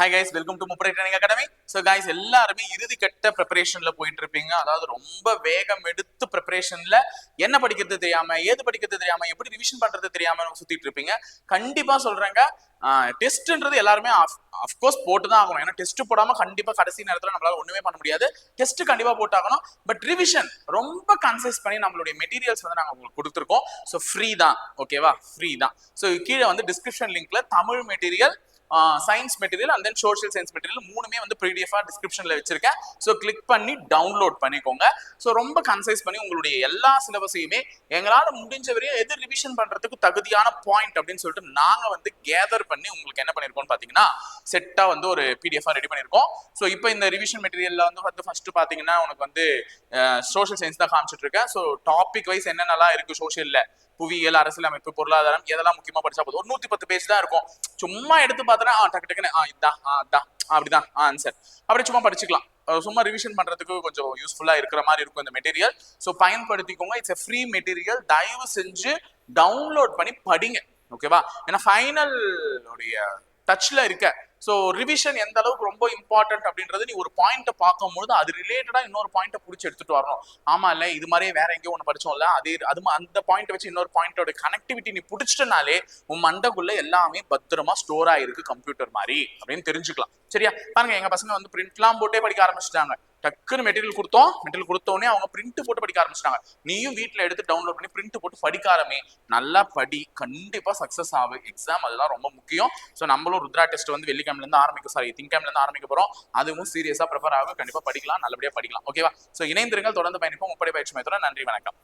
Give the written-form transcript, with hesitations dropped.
Hi guys, welcome to முப்படை training academy. So guys, எல்லாருமே இறுதி கட்ட ப்ரிப்பரேஷன்ல போயிட்டு இருப்பீங்க. அதாவது ரொம்ப வேகம் எடுத்து ப்ரிப்பரேஷன்ல என்ன படிக்கிறது தெரியாம, ஏது படிக்கிறது தெரியாம, எப்படி ரிவிஷன் பண்றது தெரியாம சுத்திட்டு இருப்பீங்க. கண்டிப்பா சொல்றேங்க, டெஸ்ட்ன்றது எல்லாருமே அஃப்கோர்ஸ் போட்டு தான் ஆகணும். ஏன்னா டெஸ்ட் போடாம கண்டிப்பா கடைசி நேரத்தில் நம்மளால ஒண்ணுமே பண்ண முடியாது. டெஸ்ட் கண்டிப்பா போட்டாகணும். பட் ரிவிஷன் ரொம்ப கன்சைஸ் பண்ணி நம்மளுடைய மெட்டீரியல்ஸ் வந்து நாங்க உங்களுக்கு கொடுத்துருக்கோம். ஸோ ஃப்ரீ தான், ஓகேவா? ஃப்ரீ தான். ஸோ கீழே வந்து டிஸ்கிரிப்ஷன் லிங்க்ல Tamil material, science material and then social science material மூணுமே வந்து பிடிஎஃபா டிஸ்கிரிப்ஷன்ல வச்சிருக்கேன். ஸோ கிளிக் பண்ணி டவுன்லோட் பண்ணிக்கோங்க. ஸோ ரொம்ப கன்சைஸ் பண்ணி உங்களுடைய எல்லா சிலபஸையுமே எங்களால் முடிஞ்ச வரையும் எது ரிவிஷன் பண்றதுக்கு தகுதியான பாயிண்ட் அப்படின்னு சொல்லிட்டு நாங்க வந்து கேதர் பண்ணி உங்களுக்கு என்ன பண்ணிருக்கோம் பாத்தீங்கன்னா செட்டா வந்து ஒரு பிடிஎஃபா ரெடி பண்ணிருக்கோம். ஸோ இப்போ இந்த ரிவிஷன் மெட்டீரியல்ல வந்து ஃபர்ஸ்ட் பாத்தீங்கன்னா உனக்கு வந்து சோஷியல் சயின்ஸ் தான் காமிச்சிட்டு இருக்கேன். ஸோ டாபிக் வைஸ் என்னென்னலாம் இருக்கு சோஷியல்ல, புவியியல், அரசியலமைப்பு, பொருளாதாரம், எதெல்லாம் முக்கியமா படிச்சா போதும். ஒரு 110 பேஜ் தான் இருக்கும். சும்மா எடுத்து பார்த்தனா டக்கு டக்குன்னு இதான் அதான் அப்படிதான் ஆன்சர் அப்படி சும்மா படிச்சுக்கலாம். சும்மா ரிவிஷன் பண்றதுக்கு கொஞ்சம் யூஸ்ஃபுல்லா இருக்கிற மாதிரி இருக்கும் இந்த மெட்டீரியல். ஸோ பயன்படுத்திக்கோங்க. It's a free material. தயவு செஞ்சு டவுன்லோட் பண்ணி படிங்க, ஓகேவா? ஏன்னா ஃபைனல் உடைய டச்ல இருக்க. ஸோ ரிவிஷன் எந்த அளவுக்கு ரொம்ப இம்பார்ட்டன்ட் அப்படின்றது நீ ஒரு பாயிண்ட்டை பார்க்கும்போது அது ரிலேட்டடா இன்னொரு பாயிண்ட்டை பிடிச்சி எடுத்துட்டு வரணும். ஆமா இல்ல, இது மாதிரியே வேற எங்கேயோ ஒன்று படிச்சோம்ல, அந்த பாயிண்ட் வச்சு இன்னொரு பாயிண்டோட கனெக்டிவிட்டி நீ பிடிச்சிட்டனாலே உன் மண்டக்குள்ள எல்லாமே பத்திரமா ஸ்டோர் ஆயிருக்கு கம்ப்யூட்டர் மாதிரி அப்படின்னு தெரிஞ்சுக்கலாம். சரியா? பாருங்க, எங்க பசங்க வந்து பிரிண்ட்லாம் போட்டே படிக்க ஆரம்பிச்சிட்டாங்க. டக்குன்னு மெட்டீரியல் கொடுத்தோடனே அவங்க பிரிண்ட் போட்டு படிக்க ஆரம்பிச்சிட்டாங்க. நீயும் வீட்டில் எடுத்து டவுன்லோட் பண்ணி பிரிண்ட் போட்டு படிக்க ஆரம்பி. நல்லா படி, கண்டிப்பா சக்சஸ் ஆகும். எக்ஸாம் அதெல்லாம் ரொம்ப முக்கியம். ஸோ நம்மளும் ருத்ரா டெஸ்ட் வந்து வெள்ளிக்கிழமைல இருந்து திங்கக்கிழமைல இருந்து ஆரம்பிக்க போறோம். அதுவும் சீரியஸா ப்ரிப்பேர் ஆகும். கண்டிப்பா படிக்கலாம், நல்லபடியா படிக்கலாம், ஓகேவா? ஸோ இணைந்திருங்கள், தொடர்ந்து பயணிப்போம் முப்படை பயிற்சி மையத்தோட. நன்றி, வணக்கம்.